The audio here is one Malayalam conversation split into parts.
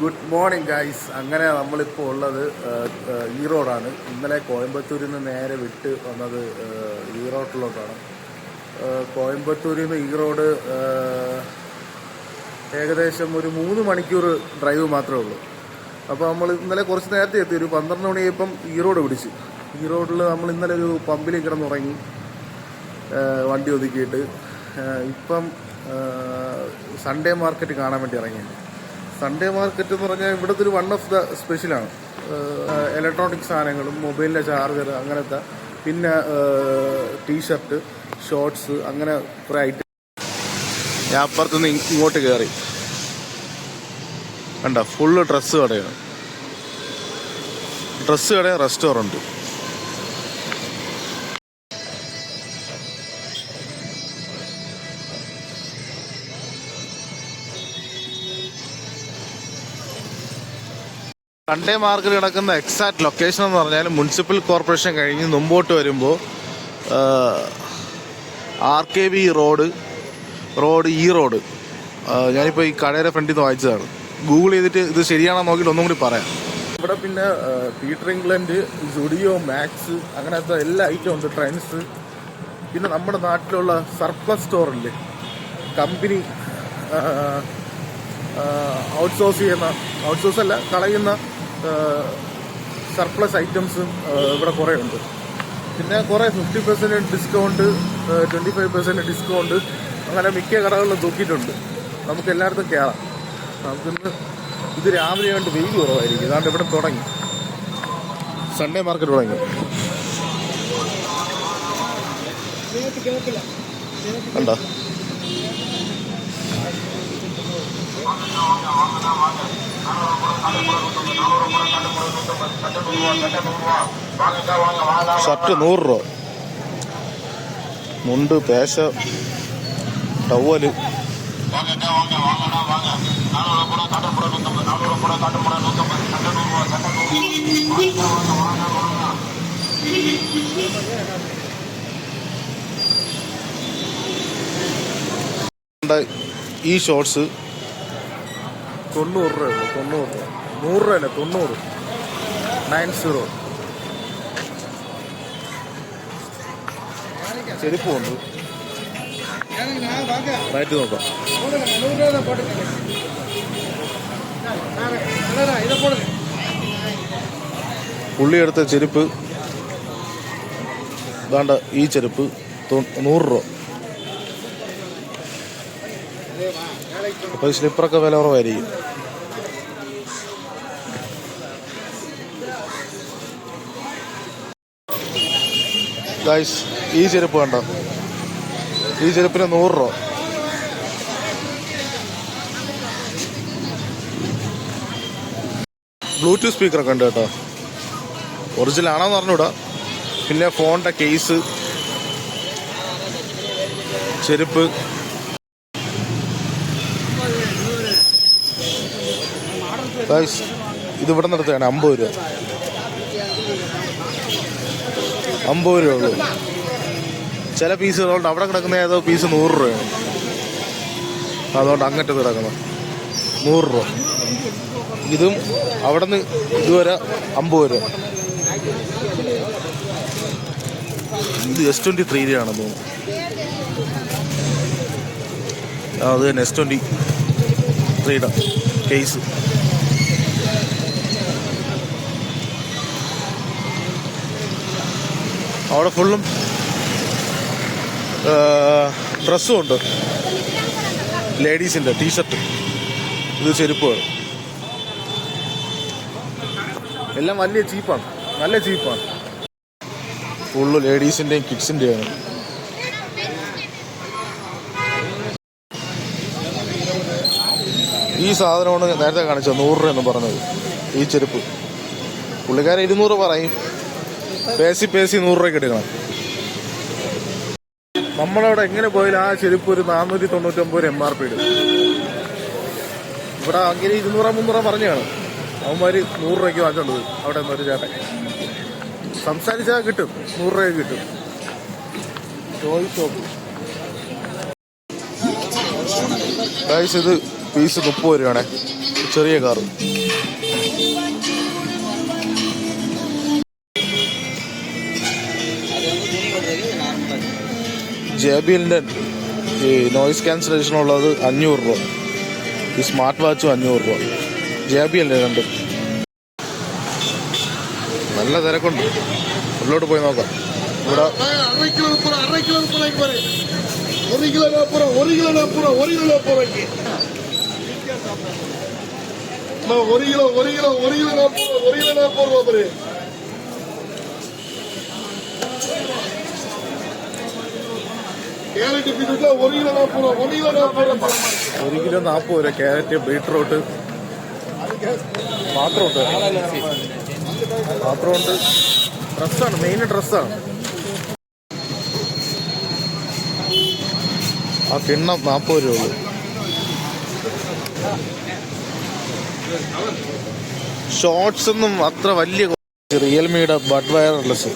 Good morning guys. അങ്ങനെ നമ്മളിപ്പോൾ ഉള്ളത് ഈറോഡാണ്. ഇന്നലെ കോയമ്പത്തൂരിൽ നിന്ന് നേരെ വിട്ട് വന്നത് ഈറോഡിലോട്ടാണ്. കോയമ്പത്തൂരിൽ നിന്ന് ഈറോഡ് ഏകദേശം ഒരു 3 മണിക്കൂർ ഡ്രൈവ് മാത്രമേ ഉള്ളൂ. അപ്പോൾ നമ്മൾ ഇന്നലെ കുറച്ച് നേരത്തെ എത്തി. ഒരു 12 മണിയായപ്പം ഈറോഡ് പിടിച്ചു. ഈറോഡിൽ നമ്മൾ ഇന്നലെ ഒരു പമ്പിൽ കിടന്നുറങ്ങി വണ്ടി ഒതുക്കിയിട്ട് ഇപ്പം സൺഡേ മാർക്കറ്റ് കാണാൻ വേണ്ടി ഇറങ്ങിയത്. സൺഡേ മാർക്കറ്റ് എന്ന് പറഞ്ഞാൽ ഇവിടുത്തെ ഒരു വൺ ഓഫ് ദ സ്പെഷ്യലാണ്. ഇലക്ട്രോണിക് സാധനങ്ങളും മൊബൈലിൻ്റെ ചാർജർ അങ്ങനത്തെ, പിന്നെ ടീഷർട്ട്, ഷോർട്സ്, അങ്ങനെ കുറേ ഐറ്റം. ഞാൻ അപ്പുറത്തുനിന്ന് ഇങ്ങോട്ട് കയറി കണ്ട ഫുള്ള് ഡ്രസ്സ് കടയാണ്. ഡ്രസ്സ് കട, റെസ്റ്റോറൻറ്റ്. സൺഡേ മാർക്കറ്റ് കിടക്കുന്ന എക്സാക്ട് ലൊക്കേഷൻ എന്ന് പറഞ്ഞാൽ മുനിസിപ്പൽ കോർപ്പറേഷൻ കഴിഞ്ഞ് മുമ്പോട്ട് വരുമ്പോൾ RKB റോഡ് ഈ റോഡ്. ഞാനിപ്പോൾ ഈ കടയുടെ ഫ്രണ്ടിൽ നിന്ന് വായിച്ചതാണ്. ഗൂഗിൾ ചെയ്തിട്ട് ഇത് ശരിയാണെന്ന് നോക്കിയിട്ട് ഒന്നും കൂടി പറയാം. ഇവിടെ പിന്നെ പീറ്റർ ഇംഗ്ലണ്ട്, സുഡിയോ, മാക്സ്, അങ്ങനത്തെ എല്ലാ ഐറ്റം ഉണ്ട്. ട്രെൻഡ്സ്, പിന്നെ നമ്മുടെ നാട്ടിലുള്ള സർപ്ലസ് സ്റ്റോറില്ലേ, കമ്പനി ഔട്ട്സോഴ്സ് അല്ല, കളയുന്ന സർപ്ലസ് ഐറ്റംസും ഇവിടെ കുറേ ഉണ്ട്. പിന്നെ കുറേ 50% ഡിസ്കൗണ്ട്, 25% ഡിസ്കൗണ്ട്, അങ്ങനെ മിക്ക കടകളിലും തൂക്കിയിട്ടുണ്ട്. നമുക്ക് എല്ലായിടത്തും കയറാം. നമുക്കിന്ന് ഇത് രാവിലെ കൊണ്ട് വെയിൽ കുറവായിരിക്കും. ഇതാണ്ട് ഇവിടെ തുടങ്ങി, സൺഡേ മാർക്കറ്റ് തുടങ്ങി. കണ്ടോ? ഷർട്ട് 100 രൂപ, മുണ്ട്, പേശ, ടവല്. ഈ ഷോർട്സ് 90 രൂപയുള്ളൂ. 90 രൂപ, 100 രൂപയല്ല, 90, 90. ചെരുപ്പുണ്ട്, റേറ്റ് നോക്കാം. പുള്ളി എടുത്ത ചെരുപ്പ് ഇതാണ്ട്. ഈ ചെരുപ്പ് 100 രൂപ. അപ്പോൾ ഈ സ്ലിപ്പറൊക്കെ വില കുറവായിരിക്കും. ഗൈസ്, ഈ ചെരുപ്പ് കണ്ടോ? ഈ ചെരുപ്പിന് 100 രൂപ. ബ്ലൂടൂത്ത് സ്പീക്കറൊക്കെ ഉണ്ട് കേട്ടോ. ഒറിജിനൽ ആണോന്ന് പറഞ്ഞൂടാ. പിന്നെ ഫോണിൻ്റെ കേസ്, ചെരുപ്പ്. ഗൈസ്, ഇത് ഇവിടെ നിർത്തുകയാണ് 50 രൂപ. 50 രൂപ ഉള്ളൂ. ചില പീസുകളുണ്ട്. അവിടെ കിടക്കുന്ന ഏതോ പീസ് 100 രൂപയാണ്. അതുകൊണ്ട് അങ്ങോട്ട് കിടക്കുന്നത് 100 രൂപ. ഇതും അവിടെ നിന്ന് ഇതുവരെ 50 രൂപ. ഇത് S23 രൂപയാണെന്ന് തോന്നുന്നു. അത് തന്നെ S23 കേസ്. അവിടെ ഫുള്ളും ഡ്രസ്സും ഉണ്ട്. ലേഡീസിൻ്റെ ടീഷർട്ട്, ഇത് ചെരുപ്പുകൾ എല്ലാം വലിയ ചീപ്പാണ്, നല്ല ചീപ്പാണ്. ഫുള്ള് ലേഡീസിൻ്റെയും കിഡ്സിൻ്റെയാണ്. ഈ സാധനമാണ് നേരത്തെ കാണിച്ചത് 100 രൂപ എന്ന് പറഞ്ഞത്. ഈ ചെരുപ്പ് പുള്ളിക്കാരൻ 200 പറയും. പേസി 100 രൂപയ്ക്ക് എടുക്കണം. നമ്മളവിടെ എങ്ങനെ പോയാലും ആ ചെരുപ്പ് ഒരു 499 MRP ഇടും. ഇവിടെ അങ്ങനെ 200-300 പറഞ്ഞാണ്. അവന്മാർ 100 രൂപയ്ക്ക് വാങ്ങിച്ചോണ്ട് പോയി. അവിടെ നിന്നൊരു ചേട്ടൻ സംസാരിച്ചാൽ കിട്ടും, 100 രൂപയ്ക്ക് കിട്ടും. Toy shop. ഇത് പീസ് 30 രൂപയാണേ. ചെറിയ കാറ്. JBLന്റെ ഈ നോയിസ് ക്യാൻസലേഷൻ ഉള്ളത് 500 രൂപ. ഈ സ്മാർട്ട് വാച്ചും 500 രൂപ. JBLന്റെ രണ്ടും. നല്ല തിരക്കുണ്ട്. ഉള്ളിലോട്ട് പോയി നോക്കാം. ഇവിടെ $1 കിലോ 40 രൂപ. ക്യാരറ്റ്, ബീട്രൂട്ട് മാത്രമുണ്ട്. ഡ്രസ്സാണ്, മെയിൻ ഡ്രസ്സാണ്. ആ കിണ്ണം 40 രൂപ. ഷോർട്സ് ഒന്നും അത്ര വലിയ. റിയൽമിയുടെ ബഡ് വയർലെസ്.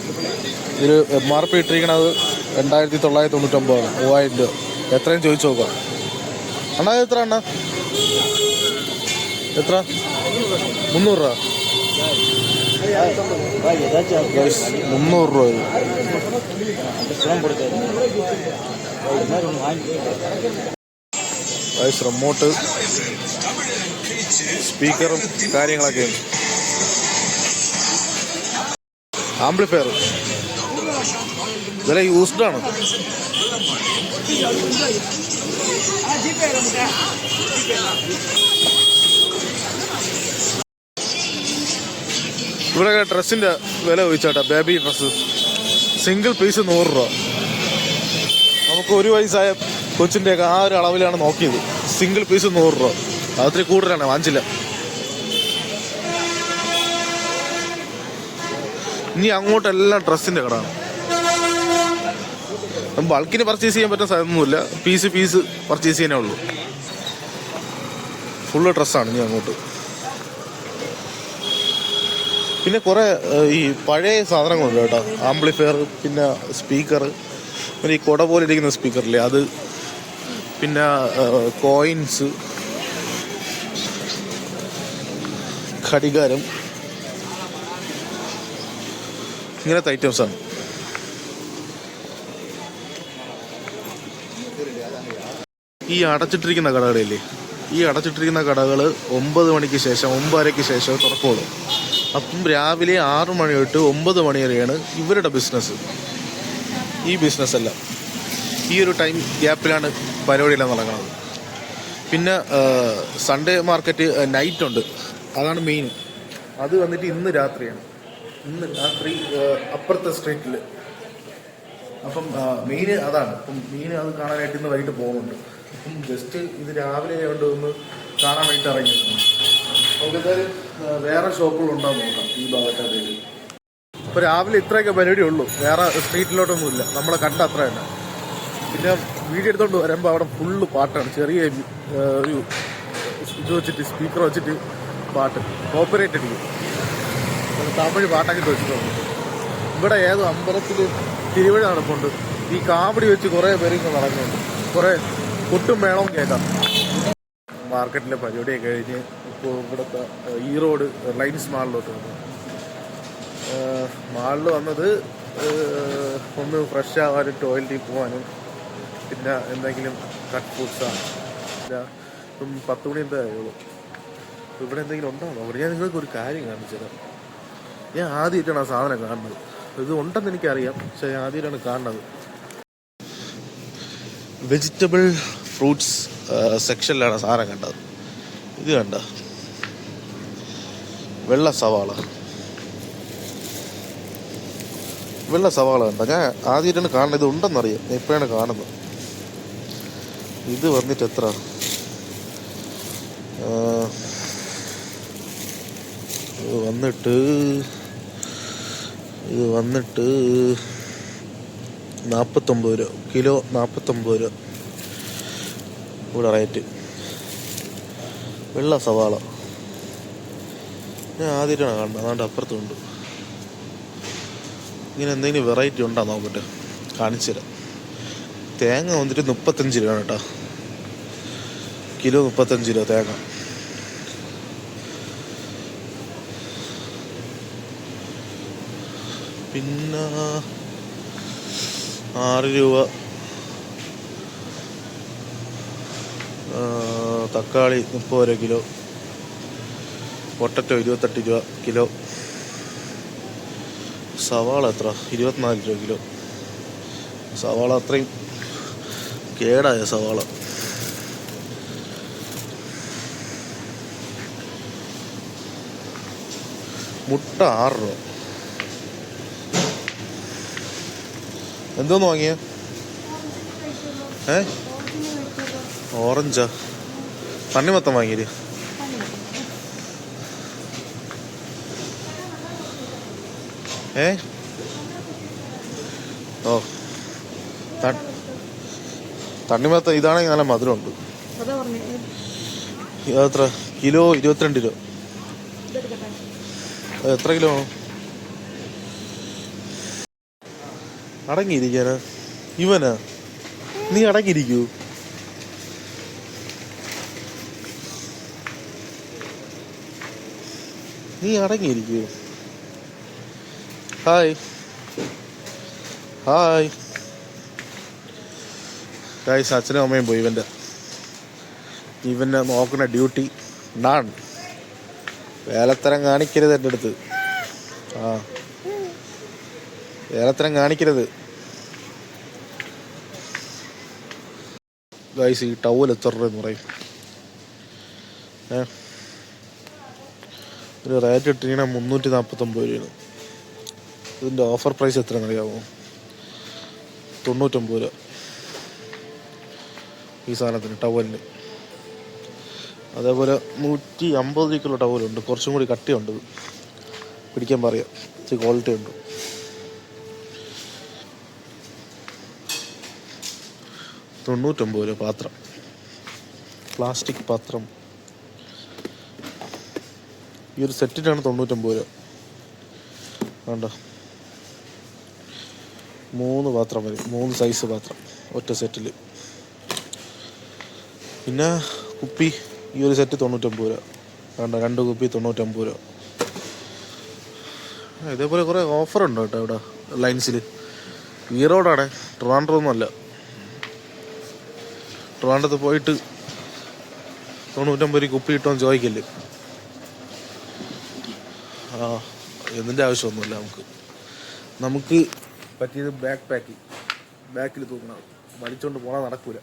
ഇതിൽ MRP ഇട്ടിരിക്കണത് 2999 ആണ്. 3000 രൂപ. എത്രയും ചോദിച്ചു നോക്കാം. അണ്ണാ എത്ര അണ്ണാ? എത്ര? 300 രൂപ. 300 രൂപ. റിമോട്ട്, സ്പീക്കറും കാര്യങ്ങളൊക്കെയാണ്. ആംപ്ലിഫയർ ഇതെല്ലാം യൂസ്ഡ് ആണ്. ഇവിടെ ഡ്രസ്സിന്റെ വില ചോദിച്ചാട്ടാ. ബേബി ഡ്രസ്സ് സിംഗിൾ പീസ് 100 രൂപ. നമുക്ക് 1 വയസ്സായ കൊച്ചിൻ്റെ ഒക്കെ ആ ഒരു അളവിലാണ് നോക്കിയത്. സിംഗിൾ പീസ് 100 രൂപ. അതൊത്തിരി കൂടുതലാണ്, വാങ്ങിച്ചില്ല. ഇനി അങ്ങോട്ടെല്ലാം ഡ്രസ്സിന്റെ കടയാണ്. ബൾക്കിന് പർച്ചേസ് ചെയ്യാൻ പറ്റുന്ന സാധനമൊന്നുമില്ല. പീസ് പർച്ചേസ് ചെയ്യാനേ ഉള്ളൂ. ഫുള്ള് ഡ്രസ്സാണ് ഇനി അങ്ങോട്ട്. പിന്നെ കുറേ ഈ പഴയ സാധനങ്ങളുണ്ട് കേട്ടോ. ആംപ്ലിഫയർ, പിന്നെ സ്പീക്കർ, പിന്നെ ഈ കുട പോലെ ഇരിക്കുന്ന സ്പീക്കറില്ലേ അത്, പിന്നെ കോയിൻസ്, ഘടികാരം, ഇങ്ങനത്തെ ഐറ്റംസാണ്. ഈ അടച്ചിട്ടിരിക്കുന്ന കടകളില്ലേ, ഈ അടച്ചിട്ടിരിക്കുന്ന കടകൾ 9 മണിക്ക് ശേഷം 9:30 ശേഷം തുറക്കുള്ളൂ. അപ്പം രാവിലെ 6 മണി തൊട്ട് 9 മണി വരെയാണ് ഇവരുടെ ബിസിനസ്. ഈ ബിസിനസ്സല്ല, ഈ ഒരു ടൈം ഗ്യാപ്പിലാണ് പരിപാടിയെല്ലാം നടക്കുന്നത്. പിന്നെ സൺഡേ മാർക്കറ്റ് നൈറ്റുണ്ട്, അതാണ് മെയിൻ. അത് വന്നിട്ട് ഇന്ന് രാത്രിയാണ്. ഇന്ന് രാത്രി അപ്പുറത്തെ സ്ട്രീറ്റിൽ. അപ്പം മെയിൻ അതാണ്. അപ്പം മെയിൻ അത് കാണാനായിട്ട് ഇന്ന് വൈകിട്ട് പോകുന്നുണ്ട്. അപ്പം ജസ്റ്റ് ഇത് രാവിലെ കൊണ്ട് ഒന്ന് കാണാൻ വേണ്ടിയിട്ട് ഇറങ്ങിയിട്ടുണ്ട്. നമുക്ക് എന്തായാലും വേറെ ഷോപ്പുകളുണ്ടാവും നോക്കാം ഈ ഭാഗത്തായിട്ട്. ഇപ്പോൾ രാവിലെ ഇത്രയൊക്കെ പരിപാടി ഉള്ളൂ, വേറെ സ്ട്രീറ്റിലോട്ടൊന്നുമില്ല. നമ്മളെ കണ്ട അത്ര തന്നെ. പിന്നെ വീഡിയോ എടുത്തോണ്ട് വരുമ്പോൾ അവിടെ ഫുള്ള് പാട്ടാണ്. ചെറിയ ഒരു ഇത് വെച്ചിട്ട്, സ്പീക്കർ വെച്ചിട്ട് പാട്ട് കോപ്പറേറ്റ് അടിക്കും. തമിഴ് പാട്ടാക്കി വെച്ചിട്ടുണ്ട്. ഇവിടെ ഏതോ അമ്പലത്തിൽ തിരുവഴി നടപ്പുണ്ട്. ഈ കാവടി വെച്ച് കുറേ പേര് ഇങ്ങനെ നടക്കുന്നുണ്ട്. കുറേ കൊട്ടും മേളവും കേൾക്കാം. മാർക്കറ്റിലെ പരിപാടിയൊക്കെ കഴിഞ്ഞ് ഇപ്പോൾ ഇവിടുത്തെ ഈറോഡ് റിലയൻസ് മാളിലോട്ട് വന്നു. മാളിൽ വന്നത് ഒന്ന് ഫ്രഷ് ആവാനും ടോയ്ലറ്റിൽ പോകാനും പിന്നെ എന്തെങ്കിലും കട്ട് ഫുഡ്സാണ്. ഇപ്പം 10 മണി എന്താ ആയുള്ളൂ. ഇവിടെ എന്തെങ്കിലും ഉണ്ടോ നോക്കട്ടെ. ഞാൻ നിങ്ങൾക്ക് ഒരു കാര്യം കാണിച്ചത്. ഞാൻ ആദ്യമായിട്ടാണ് ആ സാധനം കാണുന്നത്. ഇത് ഉണ്ടെന്ന് എനിക്കറിയാം, പക്ഷേ ഞാൻ ആദ്യമായിട്ടാണ് കാണുന്നത്. വെജിറ്റബിൾ ഫ്രൂട്ട്സ് സെക്ഷനിലാണ് സാധനം കണ്ടത്. ഇത് കണ്ട വെള്ള സവാള കണ്ട. ഞാൻ ആദ്യമായിട്ടാണ് കാണുന്നത്. ഇത് ഉണ്ടെന്നറിയാം, ഞാൻ ഇപ്പോഴാണ് കാണുന്നത്. ഇത് വന്നിട്ട് എത്ര? ഇത് വന്നിട്ട് 49 രൂപ. കിലോ 49 രൂപ ഇവിടെ റേറ്റ്. വെള്ള സവാള ഞാൻ ആദ്യമായിട്ടാണ് കാണുന്നത്. അതുകൊണ്ട് അപ്പുറത്തുണ്ട്. ഇങ്ങനെ എന്തെങ്കിലും വെറൈറ്റി ഉണ്ടോ നോക്കട്ടെ, കാണിച്ചു തരാം. തേങ്ങ വന്നിട്ട് 35 രൂപയാണ് കേട്ടോ. കിലോ 35 രൂപ തേങ്ങ. പിന്നെ 6 രൂപ. തക്കാളി 30 രൂപ കിലോ. പൊട്ടറ്റോ 28 രൂപ കിലോ. സവാള എത്ര? 24 രൂപ കിലോ. സവാള അത്രയും കേടായ സവാള. മുട്ട 6 രൂപ. എന്തോന്ന് വാങ്ങിയ? ഓറഞ്ചാ? തണ്ണിമത്തം വാങ്ങിയില്ലേ? ഓ, തണ്ണിമത്തം ഇതാണെങ്കിൽ നല്ല മധുരമുണ്ട്. എത്ര കിലോ? 22 രൂപ. എത്ര കിലോ വേണം? അടങ്ങിയിരിക്കാനാ ഇവനാ? നീ അടങ്ങിയിരിക്കൂ. നീ അടങ്ങിയിരിക്കൂ. Hi hi guys. അച്ഛനും അമ്മയും പോയി. ഇവൻ്റെ നോക്കുന്ന ഡ്യൂട്ടി ഡാൺ. വേലത്തരം കാണിക്കരുത് എൻ്റെ അടുത്ത്. വേലത്തരം കാണിക്കരുത് ഗൈസ്. ഈ ടവൽ എത്ര രൂപയെന്ന് പറയും? ഒരു റേറ്റ് ഇട്ടിങ്ങനെ 349 രൂപയാണ്. ഇതിൻ്റെ ഓഫർ പ്രൈസ് എത്രയാണെന്ന് അറിയാമോ? 99 രൂപ ഈ സാധനത്തിന്, ടവലിന്. അതേപോലെ 150 രൂപയ്ക്കുള്ള ടവലുണ്ട്. കുറച്ചും കൂടി കട്ടിയുണ്ട്. പിടിക്കാൻ പറയാം. ഇച്ചിരി ക്വാളിറ്റി ഉണ്ട്. 99 രൂപ പാത്രം. പ്ലാസ്റ്റിക് പാത്രം. ഈ ഒരു സെറ്റിനാണ് 99 രൂപ. വേണ്ട, 3 പാത്രം വരും. 3 സൈസ് പാത്രം ഒറ്റ സെറ്റിൽ. പിന്നെ കുപ്പി. ഈ ഒരു സെറ്റ് 99 രൂപ. വേണ്ട, 2 കുപ്പി 99 രൂപ. ഇതേപോലെ കുറേ ഓഫറുണ്ട് കേട്ടോ ഇവിടെ ലൈൻസിൽ. ഈ റോഡാണ്, ട്രിവാൻഡ്രം അല്ല. ട്രിവാൻഡ്രത്ത് പോയിട്ട് 99 കുപ്പി കിട്ടുമെന്ന് ചോദിക്കല്ലേ. എന്തിൻ്റെ ആവശ്യമൊന്നുമില്ല. നമുക്ക് പറ്റിയത് ബാക്കിൽ തൂക്കണം. വലിച്ചോണ്ട് പോകാൻ നടക്കൂല.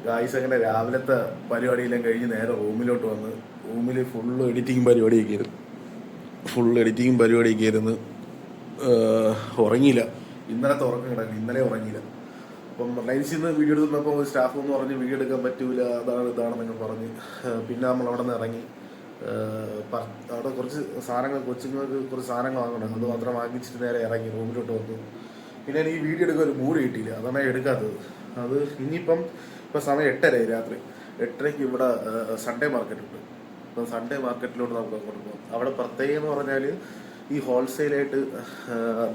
ഗായ്സ്, അങ്ങനെ രാവിലത്തെ പരിപാടിയെല്ലാം കഴിഞ്ഞ് നേരെ റൂമിലോട്ട് വന്ന് റൂമിൽ ഫുള്ള് എഡിറ്റിങ് പരിപാടിയൊക്കെ ആയിരുന്നു. ഉറങ്ങിയില്ല. ഇന്നലത്തെ ഉറക്കം കിടക്കും. ഇന്നലെ ഉറങ്ങിയില്ല. അപ്പം ലൈൻസിൽ നിന്ന് വീഡിയോ എടുക്കുന്നപ്പോൾ സ്റ്റാഫ് ഒന്ന് പറഞ്ഞ് വീഡിയോ എടുക്കാൻ പറ്റൂല, ഇതാണെന്നൊക്കെ പറഞ്ഞ്. പിന്നെ നമ്മൾ അവിടെ നിന്ന് ഇറങ്ങി. അവിടെ കുറച്ച് സാധനങ്ങൾ, കൊച്ചുങ്ങൾക്ക് കുറച്ച് സാധനങ്ങൾ വാങ്ങണം. അത് മാത്രം വാങ്ങിച്ചിട്ട് നേരെ ഇറങ്ങി റൂമിലോട്ട് വന്നു. പിന്നെ എനിക്ക് വീഡിയോ എടുക്കാൻ ഒരു മൂഡ് കിട്ടിയില്ല. അതാണ് എടുക്കാത്തത്. അത് ഇപ്പം സമയം 8:30 രാത്രി. 8:30 ഇവിടെ സൺഡേ മാർക്കറ്റ് ഉണ്ട്. അപ്പം സൺഡേ മാർക്കറ്റിലോട്ട് നമുക്ക് അങ്ങോട്ട് പോകാം. അവിടെ പ്രത്യേകം എന്ന് പറഞ്ഞാൽ ഈ ഹോൾസെയിലായിട്ട്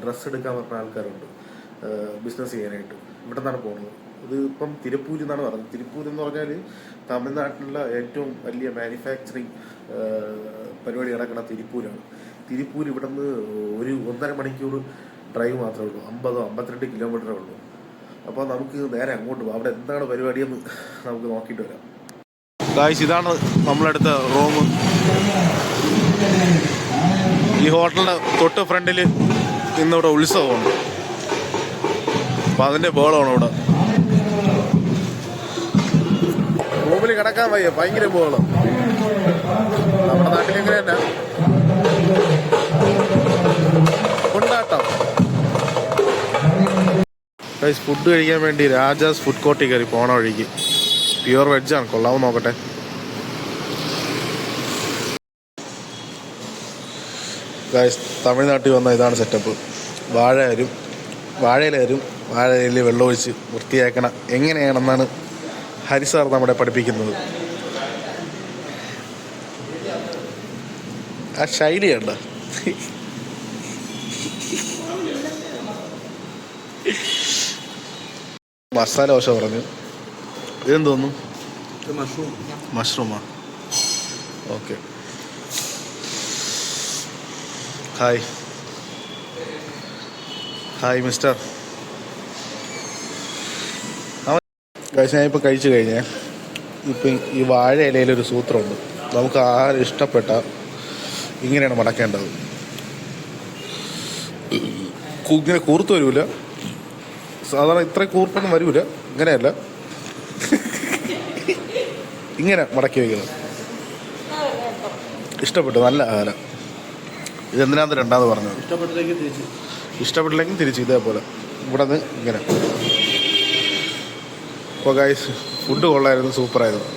ഡ്രസ്സ് എടുക്കാൻ പറഞ്ഞ ആൾക്കാരുണ്ട്, ബിസിനസ് ചെയ്യാനായിട്ട്. ഇവിടെ നിന്നാണ് പോകുന്നത്. ഇത് ഇപ്പം തിരുപ്പൂർ എന്നാണ് പറഞ്ഞത്. തിരുപ്പൂർ എന്ന് പറഞ്ഞാൽ തമിഴ്നാട്ടിലുള്ള ഏറ്റവും വലിയ മാനുഫാക്ചറിങ് പരിപാടി നടക്കുന്ന തിരുപ്പൂരാണ്. തിരുപ്പൂർ ഇവിടെ നിന്ന് ഒരു 1.5 മണിക്കൂർ ഡ്രൈവ് മാത്രമേ ഉള്ളൂ. 52 കിലോമീറ്ററേ ഉള്ളൂ. അപ്പോൾ നമുക്ക് നേരെ അങ്ങോട്ട് പോകാം. അവിടെ എന്താണ് പരിപാടിയെന്ന് നമുക്ക് നോക്കിയിട്ട് വരാം. ഗായ്സ്, ഇതാണ് നമ്മളെടുത്ത റൂം. ഈ ഹോട്ടലിൻ്റെ തൊട്ട് ഫ്രണ്ടിൽ ഇന്നിവിടെ ഉത്സവമുണ്ട്. അപ്പം അതിൻ്റെ ബോളമാണ് ഇവിടെ. റൂമിൽ കിടക്കാൻ വയ്യ, ഭയങ്കര ബോളം. നമ്മുടെ നാട്ടിലെങ്ങനെ തന്നെ കൊണ്ടാട്ടം. ഫുഡ് കഴിക്കാൻ വേണ്ടി രാജാസ് ഫുഡ് കോർട്ടിൽ കയറി പോണ വഴിക്ക്. പ്യുവർ വെജാണ്. കൊള്ളാവും, നോക്കട്ടെ. ഗൈസ്, തമിഴ്നാട്ടിൽ വന്ന ഇതാണ് സെറ്റപ്പ്. വാഴയില വെള്ളമൊഴിച്ച് വൃത്തിയാക്കണം എങ്ങനെയാണെന്നാണ് ഹരിസാർ നമ്മളെ പഠിപ്പിക്കുന്നത്. ആ ശൈലിയുണ്ട്. മസാല ദോശ പറഞ്ഞു. ഇതെന്തോന്നു? മഷ്റൂമാ? ഓക്കെ. ഹായ്. Hi mister. ഞാനിപ്പോൾ കഴിച്ചു കഴിഞ്ഞേ. ഇപ്പം ഈ വാഴ ഇലയിലൊരു സൂത്രമുണ്ട്. നമുക്ക് ആരും ഇഷ്ടപ്പെട്ട ഇങ്ങനെയാണ് മടക്കേണ്ടത്. ഇങ്ങനെ കൂർത്ത് വരില്ല, സാധാരണ ഇത്ര കൂർപ്പൊന്നും വരില്ല. ഇങ്ങനെയല്ല, ഇങ്ങനെ മടക്കി വയ്ക്കണം. ഇഷ്ടപ്പെട്ടു, നല്ല ആഹാരം. ഇതെന്തിനാന്ന് രണ്ടാമത് പറഞ്ഞത്. ഇഷ്ടപ്പെട്ടില്ലെങ്കിൽ തിരിച്ച് ഇതേപോലെ ഇവിടെ നിന്ന് ഇങ്ങനെ. അപ്പോൾ ഗായ്സ്, ഫുഡ് കൊള്ളായിരുന്നു, സൂപ്പറായിരുന്നു.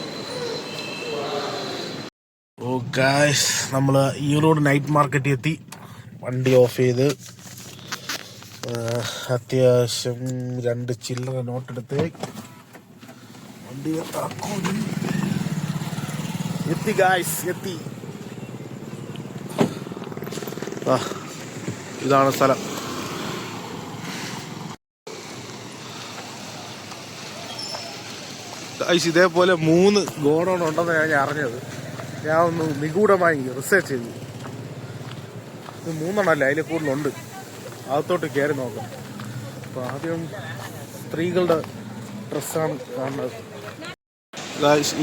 ഓ ഗായ്സ്, നമ്മൾ ഈറോഡ് നൈറ്റ് മാർക്കറ്റിൽ എത്തി. വണ്ടി ഓഫ് ചെയ്ത് അത്യാവശ്യം 2 ചില്ലറ നോട്ടെടുത്ത് വണ്ടി എത്തി ഗായ്സ്, എത്തി. ഇതാണ് സ്ഥലം. ഇതേപോലെ 3 ഗോഡൗൺ ഉണ്ടെന്ന് ഞാൻ അറിഞ്ഞത്. ഞാൻ ഒന്ന് നിഗൂഢമായി റിസർച്ച് ചെയ്തു. ഇത് 3 എണ്ണമല്ല, അതിൽ കൂടുതലുണ്ട്. അകത്തോട്ട് കയറി നോക്കാം. അപ്പോൾ ആദ്യം സ്ത്രീകളുടെ ഡ്രസ്സാണ് കാണുന്നത്.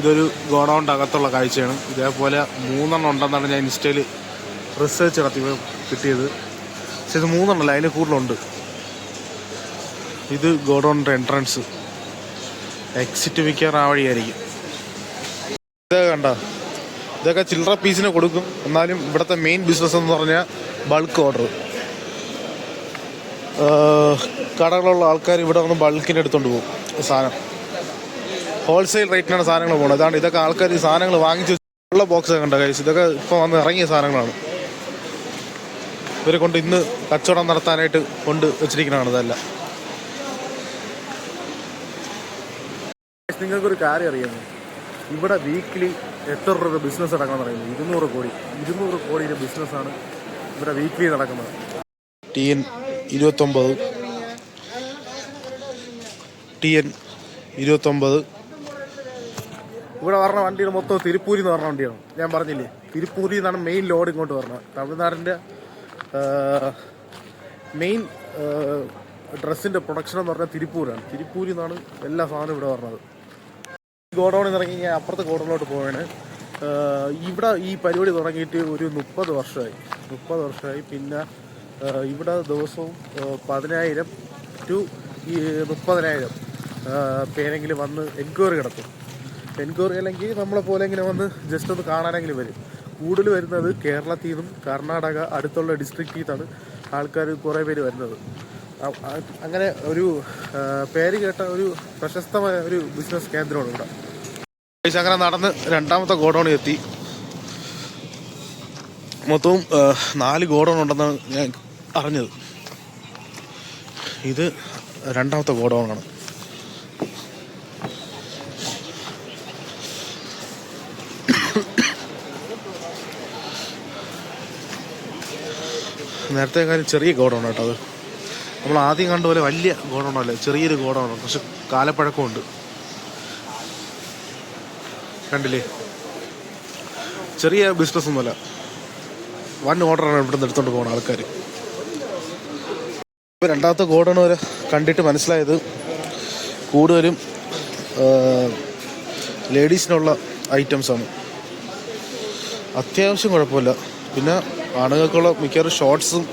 ഇതൊരു ഗോഡൗണിൻ്റെ അകത്തുള്ള കാഴ്ചയാണ്. ഇതേപോലെ 3 എണ്ണം ഉണ്ടെന്നാണ് ഞാൻ ഇൻസ്റ്റയിൽ റിസർച്ച് നടത്തിയപ്പോൾ കിട്ടിയത്. പക്ഷെ ഇത് 3 എണ്ണമല്ല, അതിൽ കൂടുതലുണ്ട്. ഇത് ഗോഡൗണിൻ്റെ എൻട്രൻസ്. എക്സിറ്റ് മിക്കവാറും ആ വഴിയായിരിക്കും. ഇതൊക്കെ കണ്ടോ, ഇതൊക്കെ ചില്ലറ പീസിന് കൊടുക്കും. എന്നാലും ഇവിടുത്തെ മെയിൻ ബിസിനസ് എന്ന് പറഞ്ഞാൽ ബൾക്ക് ഓർഡർ. കടകളുള്ള ആൾക്കാർ ഇവിടെ വന്ന് ബൾക്കിന് എടുത്തുകൊണ്ട് പോകും സാധനം. ഹോൾസെയിൽ റേറ്റിനാണ് സാധനങ്ങൾ പോകുന്നത്. അതാണ് ഇതൊക്കെ ആൾക്കാർ ഈ സാധനങ്ങൾ വാങ്ങിച്ച് ഉള്ള ബോക്സ് കണ്ട കഴിച്ച്. ഇതൊക്കെ ഇപ്പോൾ വന്ന് ഇറങ്ങിയ സാധനങ്ങളാണ്. ഇവരെ കൊണ്ട് ഇന്ന് കച്ചവടം നടത്താനായിട്ട് കൊണ്ട് വെച്ചിരിക്കുന്നതാണ് ഇതെല്ലാം. നിങ്ങൾക്കൊരു കാര്യം അറിയാമോ, ഇവിടെ വീക്കിലി എത്ര രൂപ ബിസിനസ് നടക്കണം പറയുന്നത്? 200 കോടി. 200 കോടിയുടെ ബിസിനസ്സാണ് ഇവിടെ വീക്കിലി നടക്കുന്നത്. TN 29, TN 29. ഇവിടെ പറഞ്ഞ വണ്ടിയുടെ മൊത്തം തിരുപ്പൂരിൽ നിന്ന് പറഞ്ഞ വണ്ടിയാണ്. ഞാൻ പറഞ്ഞില്ലേ, തിരുപ്പൂരിൽ നിന്നാണ് മെയിൻ ലോഡ് ഇങ്ങോട്ട് പറഞ്ഞത്. തമിഴ്നാടിൻ്റെ മെയിൻ ഡ്രസ്സിൻ്റെ പ്രൊഡക്ഷൻ എന്ന് പറഞ്ഞാൽ തിരുപ്പൂരാണ്. തിരുപ്പൂരിൽ നിന്നാണ് എല്ലാ സാധനവും ഇവിടെ പറഞ്ഞത്. ഗോഡൗണിൽ നിന്ന് ഇറങ്ങി ഞാൻ അപ്പുറത്തെ ഗോഡൗണിലോട്ട് പോവാണ്. ഇവിടെ ഈ പരിപാടി തുടങ്ങിയിട്ട് ഒരു 30 വർഷമായി. പിന്നെ ഇവിടെ ദിവസവും 10,000 to 30,000 പേരെങ്കിലും വന്ന് എൻക്വയറി കിടത്തും. എൻക്വയറി അല്ലെങ്കിൽ നമ്മളെ പോലെ ഇങ്ങനെ വന്ന് ജസ്റ്റ് ഒന്ന് കാണാനെങ്കിലും വരും. കൂടുതൽ വരുന്നത് കേരളത്തിൽ നിന്നും കർണാടക അടുത്തുള്ള ഡിസ്ട്രിക്റ്റിൽ നിന്നാണ് ആൾക്കാർ കുറേ പേര് വരുന്നത്. അങ്ങനെ ഒരു പേര് കേട്ട ഒരു പ്രശസ്തമായ ഒരു ബിസിനസ് കേന്ദ്രമാണ് ഇവിടെ. അങ്ങനെ നടന്ന് രണ്ടാമത്തെ ഗോഡൗണിൽ എത്തി. മൊത്തവും 4 ഗോഡൗൺ ഉണ്ടെന്നാണ് ഞാൻ അറിഞ്ഞത്. ഇത് രണ്ടാമത്തെ ഗോഡൗണാണ്. നേരത്തെ കാര്യം ചെറിയ ഗോഡൗൺ കേട്ടോ. അത് നമ്മൾ ആദ്യം കണ്ട പോലെ വലിയ ഗോഡൗണല്ല, ചെറിയൊരു ഗോഡൗണാണ്. പക്ഷെ കാലപ്പഴക്കമുണ്ട്. കണ്ടില്ലേ, ചെറിയ ബിസിനസ് ഒന്നുമല്ല, 1 ഓർഡറാണ് ഇവിടെ നിന്ന് എടുത്തുകൊണ്ട് പോകുന്ന ആൾക്കാർ. ഇപ്പോൾ രണ്ടാമത്തെ ഗോഡൗൺ വരെ കണ്ടിട്ട് മനസ്സിലായത് കൂടുതലും ലേഡീസിനുള്ള ഐറ്റംസാണ്. അത്യാവശ്യം കുഴപ്പമില്ല. പിന്നെ ആണുങ്ങൾക്കുള്ള മിക്കവാറും ഷോർട്ട്സും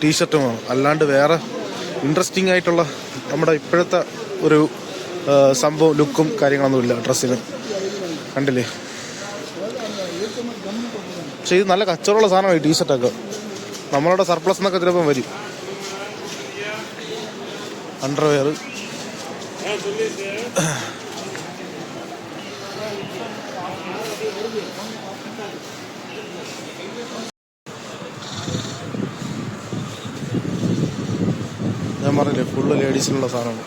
ടീഷർട്ടുമാണ്. അല്ലാണ്ട് വേറെ ഇൻട്രസ്റ്റിംഗ് ആയിട്ടുള്ള നമ്മുടെ ഇപ്പോഴത്തെ ഒരു സംഭവം ലുക്കും കാര്യങ്ങളൊന്നുമില്ല ഡ്രസ്സിന്. കണ്ടില്ലേ, പക്ഷെ ഇത് നല്ല കച്ചവടമുള്ള സാധനമാണ് ഈ ടീഷർട്ടൊക്കെ. നമ്മളുടെ സർപ്ലസ് എന്നൊക്കെ ചിലപ്പം വരും. അണ്ടർവെയർ, ഞാൻ പറഞ്ഞില്ലേ ഫുള്ള് ലേഡീസിനുള്ള സാധനമാണ്.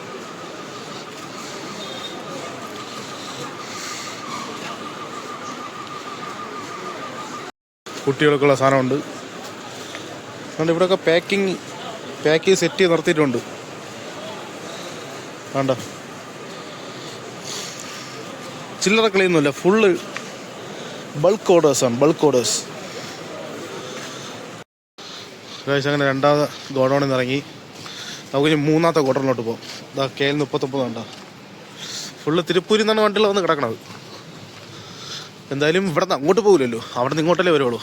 കുട്ടികൾക്കുള്ള സാധനമുണ്ട്. അതുകൊണ്ട് ഇവിടെയൊക്കെ പാക്കിങ് സെറ്റ് ചെയ്ത് നിർത്തിയിട്ടുണ്ട്. വേണ്ട ചില്ലറ കളിയൊന്നുമില്ല, ഫുള്ള് ബൾക്ക് ഓർഡേഴ്സാണ്. ബൾക്ക് ഓർഡേഴ്സ് ഗൈസ് അങ്ങനെ രണ്ടാമത് ഗോഡൗണിൽ നിന്ന് ഇറങ്ങി നമുക്ക് ഇനി മൂന്നാമത്തെ ഗോഡൗണിലോട്ട് പോകും. ഇതാ KL39 ഉണ്ടോ, ഫുള്ള് തിരുപ്പൂരിൽ നിന്നാണ് വണ്ടികൾ വന്ന് കിടക്കണത്. എന്തായാലും ഇവിടെ നിന്ന് അങ്ങോട്ട് പോകില്ലല്ലോ, അവിടെ നിന്ന് ഇങ്ങോട്ടല്ലേ വരുള്ളൂ.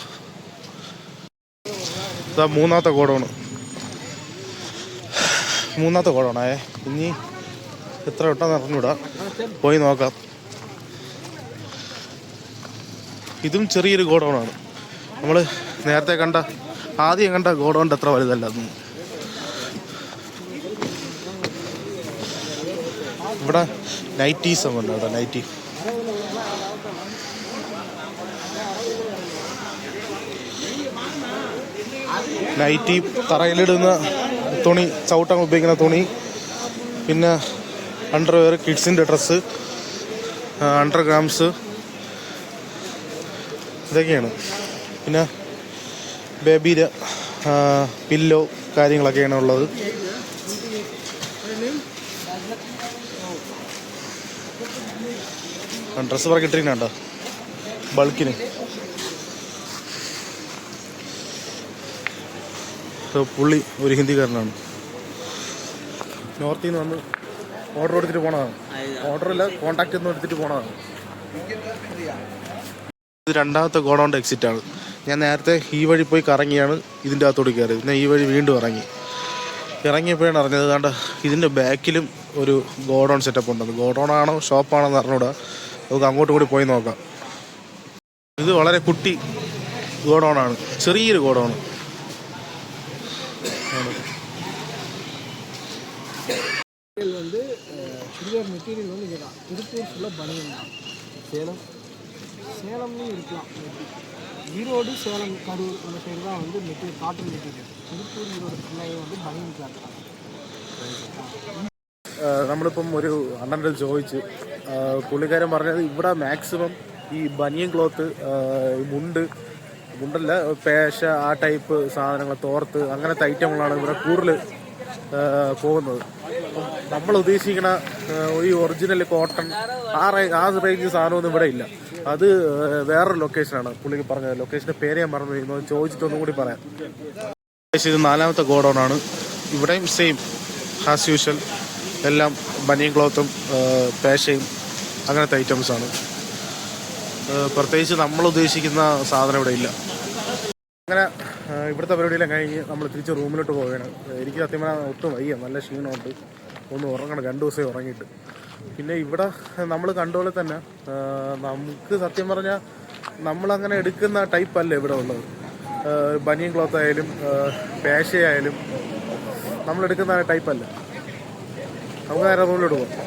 ഇതാ മൂന്നാമത്തെ ഗോഡൗണേ. ഇനി എത്ര വട്ടം ഇറങ്ങിവിടാ, പോയി നോക്കാം. ഇതും ചെറിയൊരു ഗോഡൗണാണ്. നമ്മൾ നേരത്തെ ആദ്യം കണ്ട ഗോഡൗണിൻ്റെ അത്ര വലുതല്ല അതൊന്നും. ഇവിടെ നൈറ്റീസ് ഒക്കെ ഉണ്ട്. അവിടെ നൈറ്റി തറയിലിടുന്ന തുണി, ചവിട്ടാൻ ഉപയോഗിക്കുന്ന തുണി, പിന്നെ അണ്ടർവെയർ, കിഡ്സിൻ്റെ ഡ്രസ്സ്, അണ്ടർഗ്രാംസ്, ഇതൊക്കെയാണ്. പിന്നെ ബേബിയുടെ പില്ലോ കാര്യങ്ങളൊക്കെയാണ് ഉള്ളത്. ഡ്രസ്സ് പറക്കി ഇട്ടിരിക്കണുണ്ടോ ബൾക്കിന്. പുള്ളി ഒരു ഹിന്ദിക്കാരനാണ്. നോർത്തിൽ നിന്ന് വന്ന് ഓർഡർ എടുത്തിട്ട് പോണതാണ്. ഓർഡറില്ല, കോണ്ടാക്ട് ഒന്നും എടുത്തിട്ട് പോണതാണ്. ഇത് രണ്ടാമത്തെ ഗോഡൗണിൻ്റെ എക്സിറ്റാണ്. ഞാൻ നേരത്തെ ഈ വഴി പോയി കറങ്ങിയാണ് ഇതിൻ്റെ അകത്തോട്ട് കയറിയത്. പിന്നെ ഈ വഴി വീണ്ടും ഇറങ്ങിയപ്പോഴാണ് അറിഞ്ഞത് കണ്ട ഇതിൻ്റെ ബാക്കിലും ഒരു ഗോഡൗൺ സെറ്റപ്പ് ഉണ്ടെന്ന്. ഗോഡൗൺ ആണോ ഷോപ്പാണോ എന്ന് അറിഞ്ഞൂടാ. നമുക്ക് അങ്ങോട്ട് കൂടി പോയി നോക്കാം. ഇത് വളരെ കുട്ടി ഗോഡൗണാണ്, ചെറിയൊരു ഗോഡൗൺ. வந்து சுடிதார் மெட்டீரியல் வந்து இங்கே தான். திருப்பூர் ஃபுல்லாக பனியன் தான். சேலம்லேயும் இருக்கலாம். ஈரோடு, சேலம், கரூர் அந்த சைடு தான் வந்து காட்டன் மெட்டீரியல். திருப்பூர், ஈரோடு ஃபுல்லாகவே வந்து பனிയൻ ക്ലാത്ത്. നമ്മളിപ്പം ഒരു അണ്ണൻ്റെ ചോദിച്ചു, പുള്ളിക്കാരൻ പറഞ്ഞത് ഇവിടെ മാക്സിമം ഈ ബനിയൻ ക്ലോത്ത്, മുണ്ടല്ല, പേശ, ആ ടൈപ്പ് സാധനങ്ങൾ, തോർത്ത്, അങ്ങനത്തെ ഐറ്റങ്ങളാണ് ഇവിടെ കൂടുതൽ പോകുന്നത്. നമ്മൾ ഉദ്ദേശിക്കുന്ന ഈ ഒറിജിനൽ കോട്ടൺ ആ റേഞ്ച് സാധനമൊന്നും ഇവിടെ ഇല്ല. അത് വേറൊരു ലൊക്കേഷനാണ്. പുള്ളിക്ക് പറഞ്ഞത് ലൊക്കേഷൻ്റെ പേര് ഞാൻ പറഞ്ഞു, ചോദിച്ചിട്ടൊന്നും കൂടി പറയാം. ഇത് നാലാമത്തെ ഗോഡൗണാണ്. ഇവിടെയും സെയിം ആസ് യൂഷ്വൽ എല്ലാം ബനിയൻ ക്ലോത്തും പേശയും അങ്ങനത്തെ ഐറ്റംസാണ്. പ്രത്യേകിച്ച് നമ്മൾ ഉദ്ദേശിക്കുന്ന സാധനം ഇവിടെ ഇല്ല. അങ്ങനെ ഇവിടുത്തെ പരിപാടിയെല്ലാം കഴിഞ്ഞ് നമ്മൾ തിരിച്ച് റൂമിലോട്ട് പോവുകയാണ്. എനിക്ക് സത്യം പറഞ്ഞാൽ ഒട്ടും വയ്യ, നല്ല ക്ഷീണമുണ്ട്, ഒന്ന് ഉറങ്ങണം. 2 ദിവസമേ ഉറങ്ങിയിട്ട്. പിന്നെ ഇവിടെ നമ്മൾ കണ്ടപോലെ തന്നെ നമുക്ക് സത്യം പറഞ്ഞാൽ നമ്മളങ്ങനെ എടുക്കുന്ന ടൈപ്പല്ല ഇവിടെ ഉള്ളത്. ബനിയൻ ക്ലോത്ത് ആയാലും പേശയായാലും നമ്മളെടുക്കുന്ന ടൈപ്പല്ല. നമുക്ക് നേരെ റൂമിലോട്ട് പോകാം.